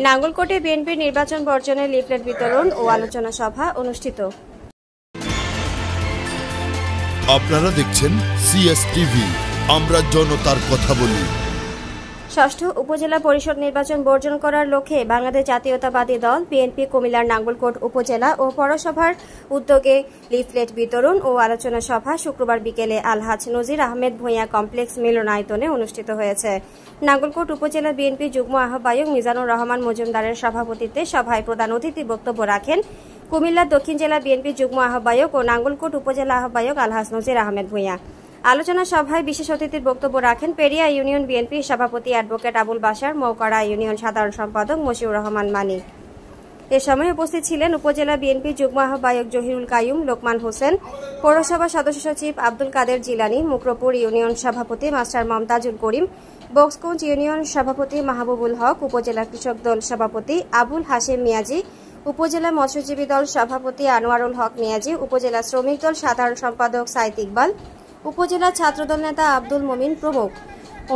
নাঙ্গলকোটে বিএনপির নির্বাচন বর্জনের লিফলেট বিতরণ ও আলোচনা সভা অনুষ্ঠিত। আপনারা দেখছেন সিএসটিভি, আমরা জনতার কথা বলি। ষষ্ঠ উপজেলা পরিষদ নির্বাচন বর্জন করার লক্ষ্যে বাংলাদেশ জাতীয়তাবাদী দল বিএনপি কুমিল্লার নাঙ্গলকোট উপজেলা ও পৌরসভার উদ্যোগে লিফলেট বিতরণ ও আলোচনা সভা শুক্রবার বিকেলে আলহাজ নজির আহমেদ ভূঁইয়া কমপ্লেক্স মিলনায়তনে অনুষ্ঠিত হয়েছে। নাঙ্গলকোট উপজেলা বিএনপি যুগ্ম আহ্বায়ক মিজানুর রহমান মজুমদারের সভাপতিত্বে সভায় প্রধান অতিথি বক্তব্য রাখেন কুমিল্লা দক্ষিণ জেলা বিএনপি যুগ্ম আহ্বায়ক ও নাঙ্গলকোট উপজেলা আহ্বায়ক আলহাজ নজির আহমেদ ভূঁইয়া। আলোচনা সভায় বিশেষ অতিথির বক্তব্য রাখেন পেরিয়া ইউনিয়ন বিএনপির সভাপতি অ্যাডভোকেট আবুল বাশার, মৌকড়া ইউনিয়ন সাধারণ সম্পাদক মশিউর রহমান মানিক। এ সময় উপস্থিত ছিলেন উপজেলা বিএনপি যুগ্ম আহ্বায়ক জহিরুল কাইয়ুম, লোকমান হোসেন, পৌরসভা সদস্য সচিব আব্দুল কাদের জিলানী, মুকরপুর ইউনিয়ন সভাপতি মাস্টার মমতাজুল করিম, বক্সকুঞ্জ ইউনিয়ন সভাপতি মাহবুবুল হক, উপজেলা কৃষক দল সভাপতি আবুল হাশেম মিয়াজি, উপজেলা মৎস্যজীবী দল সভাপতি আনোয়ারুল হক মিয়াজি, উপজেলা শ্রমিক দল সাধারণ সম্পাদক সাইদ ইকবাল, উপজেলা ছাত্রদল নেতা আব্দুল মমিন প্রমুখ।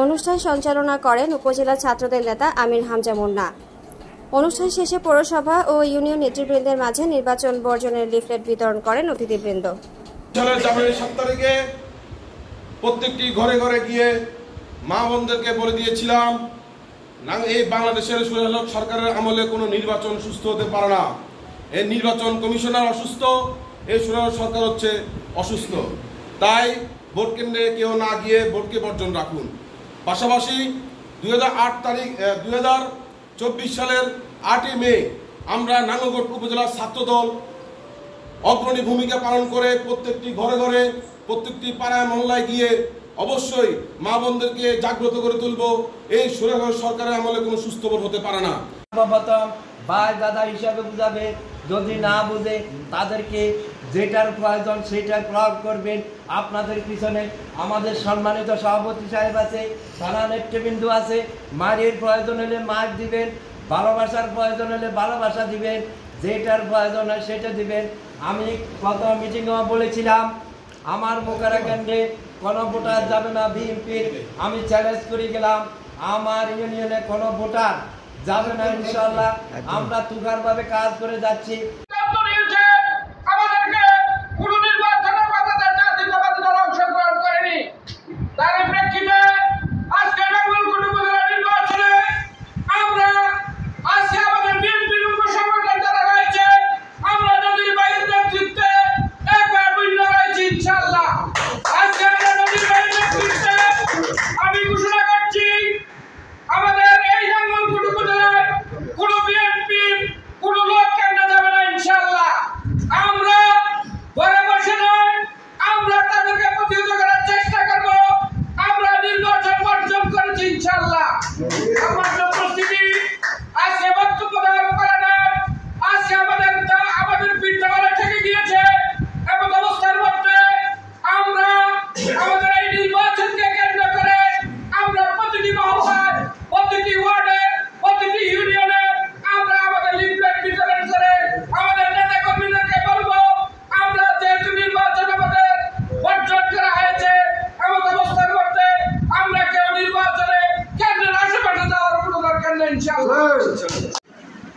অনুষ্ঠান সঞ্চালনা করেন উপজেলা ছাত্রদল নেতা আমির হামজা মুন্না। অনুষ্ঠান শেষে পৌরসভা ও ইউনিয়ন নেতৃবৃন্দের মাঝে নির্বাচন বর্জনের লিফলেট বিতরণ করেন অতিথিবৃন্দ। জানুয়ারি 7 তারিখে প্রত্যেকটি ঘরে ঘরে গিয়ে মা বোনদেরকে বলে দিয়েছিলাম, এই বাংলাদেশের সরকারের আমলে কোনো নির্বাচন সুস্থ হতে পারে না। এই নির্বাচন কমিশনার অসুস্থ, এই সরকার হচ্ছে অসুস্থ। তাই ভোট কেন্দ্রে কেউ না গিয়ে ভোটকে বর্জন রাখুন। পাশাপাশি 2024 সালের 8 মে আমরা নাঙ্গলকোট উপজেলা ছাত্রদল অগ্রণী ভূমিকা পালন করে প্রত্যেকটি ঘরে ঘরে, প্রত্যেকটি পাড়ায় মহল্লায় গিয়ে অবশ্যই মা বোনদেরকে জাগ্রত করে তুলব। এই সরকারের আমলে কোনো সুস্থ ভোট হতে পারে না। ভাই দাদা হিসাবে বুঝাবে, যদি না বুঝে তাদেরকে যেটার প্রয়োজন সেটার প্রয়োগ করবেন। আপনাদের পিছনে আমাদের সম্মানিত সভাপতি সাহেব আছে, থানা নেতৃবৃন্দু আছে। মায়ের প্রয়োজন হলে মার দিবেন, ভালোবাসার প্রয়োজন হলে ভালোবাসা দিবেন, যেটার প্রয়োজন হয় সেটা দিবেন। আমি গত মিটিংয়ে বলেছিলাম আমার মোকারা কেন্দ্রে কোনো ভোটার যাবে না বিএনপির। আমি চ্যালেঞ্জ করে গেলাম আমার ইউনিয়নে কোনো ভোটার যাবে না। ইনশাআল্লাহ আমরা তুখারভাবে কাজ করে যাচ্ছি।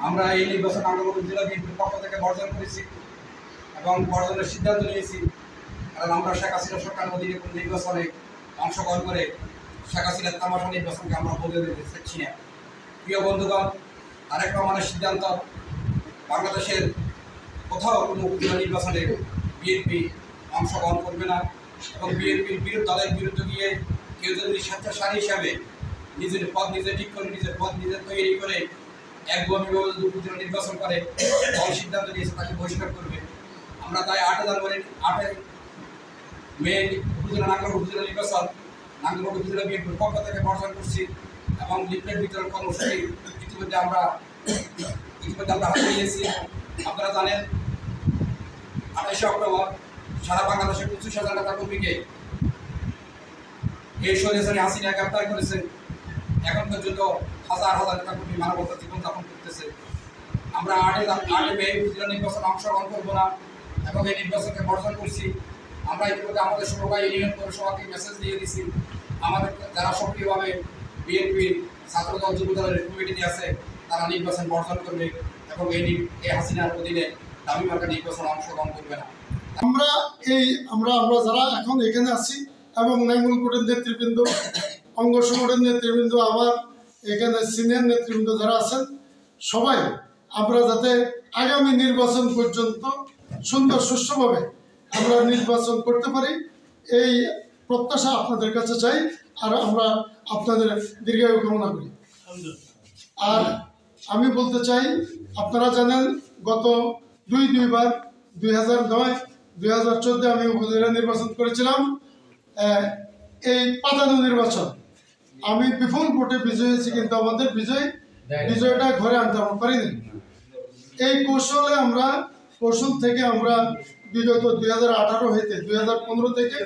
আমরা এই নির্বাচন নাঙ্গলকোট জেলা বিএনপির পক্ষ থেকে বর্জন করেছি এবং বর্জনের সিদ্ধান্ত নিয়েছি। কারণ আমরা শেখ হাসিনা সরকারের অধীনে কোনো নির্বাচনে অংশগ্রহণ করে শেখ হাসিনার তামাশা নির্বাচনকে আমরা বলে দিতে চাচ্ছি না। প্রিয় বন্ধুগণ, তারেক রহমানের সিদ্ধান্ত, বাংলাদেশের কোথাও কোনো উপজেলা নির্বাচনে বিএনপি অংশগ্রহণ করবে না এবং বিএনপির দলের বিরুদ্ধে গিয়ে কেউ যদি স্বেচ্ছাচারী হিসাবে নিজের পদ নিজে ঠিক করে, নিজের পদ নিজে তৈরি করে একভাবে উপজেলা নির্বাচন করে দল সিদ্ধান্ত নিয়েছে তাকে বহিষ্কার করবে। আমরা তাই 8 মে উপজেলা নাঙ্গলকোট উপজেলা নির্বাচন নাঙ্গলকোট উপজেলা বিএনপির পক্ষ থেকে বর্জন করছি এবং লিফলেট বিতরণ কর্মসূচি ইতিমধ্যে আমরা হাতে নিয়েছি। আপনারা জানেন 28 অক্টোবর সারা বাংলাদেশের 25,000 নেতা কর্মীকে এই স্বৈরাচারী হাসিনা গ্রেপ্তার করেছেন। এখন পর্যন্ত হাজার হাজার নেতা কর্মী মানবতার জীবনযাপন করতেছে। আমরা 8 মে উপজেলা নির্বাচনে অংশগ্রহণ করবো না এবং এই নির্বাচনকে বর্জন করছি। আমরা ইতিমধ্যে আমাদের সবাই ইউনিয়ন পৌরসভাকে মেসেজ দিয়ে দিচ্ছি, আমাদের যারা সক্রিয়ভাবে বিএনপির ছাত্রদল যুবদলের কমিটিতে আছে তারা নির্বাচন বর্জন করবে এবং এই হাসিনার অধীনে দামি মার্কা নির্বাচন অংশগ্রহণ করবে না। আমরা যারা এখন এখানে আছি এবং নাঙ্গলকোটের নেতৃবৃন্দ, অঙ্গ সংগঠনের নেতৃবৃন্দ, আবার এখানে সিনিয়র নেতৃবৃন্দ যারা আছেন, সবাই আমরা যাতে আগামী নির্বাচন পর্যন্ত সুন্দর সুষ্ঠুভাবে আমরা নির্বাচন করতে পারি, এই প্রত্যাশা আপনাদের কাছে চাই। আর আমরা আপনাদের দীর্ঘায়ু কামনা করি। আর আমি বলতে চাই, আপনারা জানেন গত দুইবার 2009, 2014 আমি উপজেলা নির্বাচন করেছিলাম। এই পাতানো নির্বাচন আমি বিপুল ভোটে বিজয়ী হয়েছি, কিন্তু আমাদের বিজয়টা ঘরে আনতে পারিনি। এই কৌশল থেকে আমরা বিগত 2018 হইতে 2015 থেকে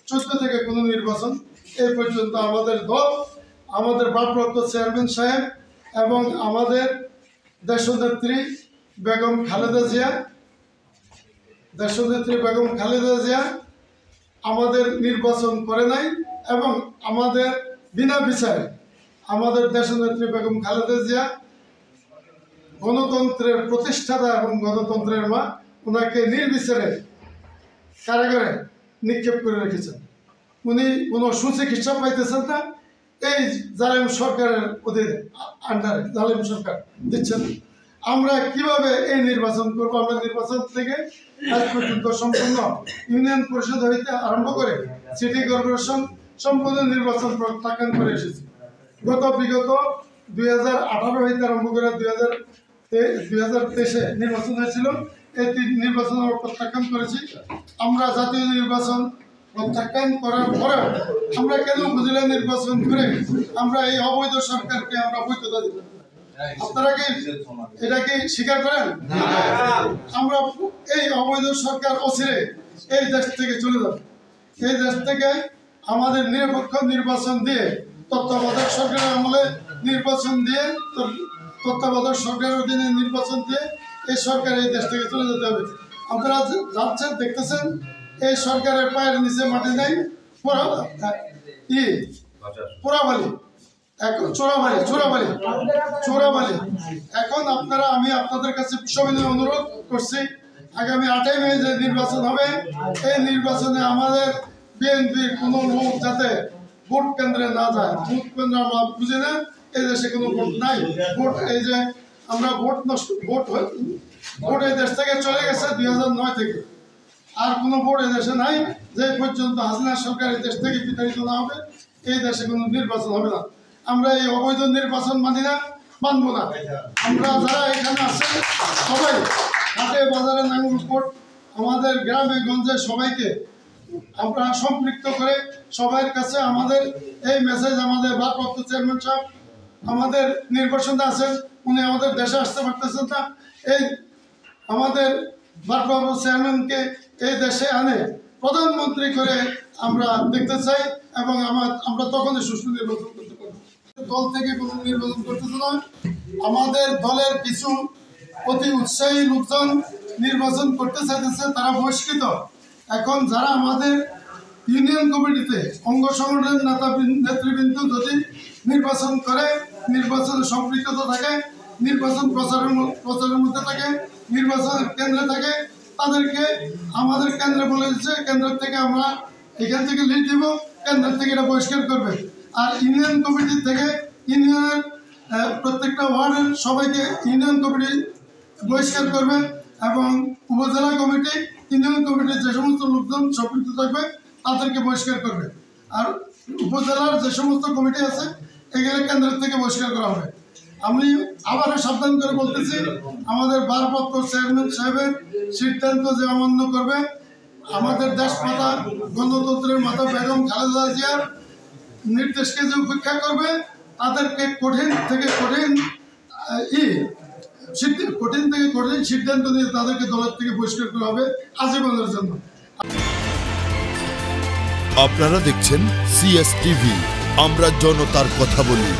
14 থেকে কোনো নির্বাচন এই পর্যন্ত আমাদের দল, আমাদের ভারপ্রাপ্ত চেয়ারম্যান সাহেব এবং আমাদের দেশনেত্রী বেগম খালেদা জিয়া আমাদের নির্বাচন করে নাই। এবং আমাদের বিনা বিচারে আমাদের দেশনেত্রী বেগম খালেদা জিয়া গণতন্ত্রের প্রতিষ্ঠাতা এবং গণতন্ত্রের মা, ওনাকে নির্বিচারে কারাগারে নিক্ষেপ করে রেখেছেন। উনি কোনো সুচিকিৎসা পাইতেছেন না, এই জালেম সরকারের অধীনে আন্ডারে জালেম সরকার দিচ্ছেন। আমরা কিভাবে এই নির্বাচন করবো? আমরা নির্বাচন থেকে আজ পর্যন্ত সম্পূর্ণ ইউনিয়ন পরিষদ হইতে আরম্ভ করে সিটি কর্পোরেশন সম্পূর্ণ নির্বাচন প্রত্যাখ্যান করে এসেছি। বিগত 2018 হইতে আরম্ভ করে 2023 নির্বাচন হয়েছিল। এই নির্বাচন আমরা প্রত্যাখ্যান করেছি। আমরা জাতীয় নির্বাচন প্রত্যাখ্যান করার পরে আমরা কেন উপজেলা নির্বাচন করে আমরা এই অবৈধ সরকারকে আমরা বৈধতা দিব? আপনারা কি এটা কি স্বীকার করেন? আমরা এই অবৈধ সরকার অচিরে এই দেশ থেকে চলে যাবে। এই দেশ থেকে আমাদের নিরপেক্ষ নির্বাচন দিয়ে, তত্ত্বাবধায়ক সরকারের আমলে নির্বাচন দিয়ে, তত্ত্বাবধায়ক সরকারের অধীনে নির্বাচন দিয়ে এই সরকার এই দেশ থেকে চলে যেতে হবে। আপনারা যাচ্ছেন, দেখতেছেন এই সরকারের পায়ের নিচে মাটি নাই, পোড়াবালি, এখন চোরাবালি। এখন আমি আপনাদের কাছে সবিনয় অনুরোধ করছি, আগামী 8 মে যে নির্বাচন হবে, এই নির্বাচনে আমাদের বিএনপির কোনো লোক যাতে ভোট কেন্দ্রে না যায়। ভোট কেন্দ্র আমরা বুঝি না, এই দেশে কোনো ভোট নাই। ভোট এই যে আমরা ভোট এই দেশ থেকে চলে গেছে 2009 থেকে, আর কোনো ভোট এই দেশে নাই। যে পর্যন্ত হাসিনা সরকার এই দেশ থেকে বিতাড়িত না হবে, এই দেশে কোনো নির্বাচন হবে না। আমরা এই অবৈধ নির্বাচন মানব না। আমরা যারা এখানে আছে সবাই হাটে বাজারে নাঙ্গলকোট, আমাদের গ্রামে গঞ্জে সবাইকে আমরা সম্পৃক্ত করে সবার কাছে আমাদের এই মেসেজ, আমাদের ভারপ্রাপ্ত চেয়ারম্যান সাহেব আমাদের নির্বাচনে আছেন, উনি আমাদের দেশে আসতে পারতেছেন না। এই আমাদের ভারপ্রাপ্ত চেয়ারম্যানকে এই দেশে আনে প্রধানমন্ত্রী করে আমরা দেখতে চাই, এবং আমরা তখনই সুষ্ঠু নির্বাচন করতে পারব। দল থেকে কোনো নির্বাচন করতেছে না। আমাদের দলের কিছু অতি উৎসাহী লোকজন নির্বাচন করতে চাইতেছে, তারা বহিষ্কৃত। এখন যারা আমাদের ইউনিয়ন কমিটিতে অঙ্গ সংগঠনের নেতৃবৃন্দ যদি নির্বাচন করে, নির্বাচনে সম্পৃক্ততা থাকে, নির্বাচন প্রচারের মধ্যে থাকে, নির্বাচনের কেন্দ্রে থাকে, তাদেরকে আমাদের কেন্দ্রে বলে দিচ্ছে, কেন্দ্র থেকে আমরা এখান থেকে লিড দিব, কেন্দ্র থেকে এটা বহিষ্কার করবে। আর ইউনিয়ন কমিটি থেকে ইউনিয়নের প্রত্যেকটা ওয়ার্ডের সবাইকে ইউনিয়ন কমিটি বহিষ্কার করবে, এবং উপজেলা কমিটি, ইউনিয়ন কমিটির যে সমস্ত লোকজন সম্পৃক্ত থাকবে তাদেরকে বহিষ্কার করবে। আর উপজেলার যে সমস্ত কমিটি আছে এগুলো কেন্দ্রের থেকে বহিষ্কার করা হবে। আমি আবারও সাবধান করে বলতেছি, আমাদের ভারপ্রাপ্ত চেয়ারম্যান সাহেবের সিদ্ধান্ত যে অমান্য করবে, আমাদের দেশ মাতা, গণতন্ত্রের মাতা বেগম খালেদা জিয়ার নির্দেশকে যে উপেক্ষা করবে, তাদেরকে কঠিন থেকে কঠিন সিদ্ধান্ত নিয়ে তাদেরকে দলের থেকে বহিষ্কার করা হবে আজীবনের জন্য। আপনারা দেখছেন CS টিভি, আমরা জনতার কথা বলি।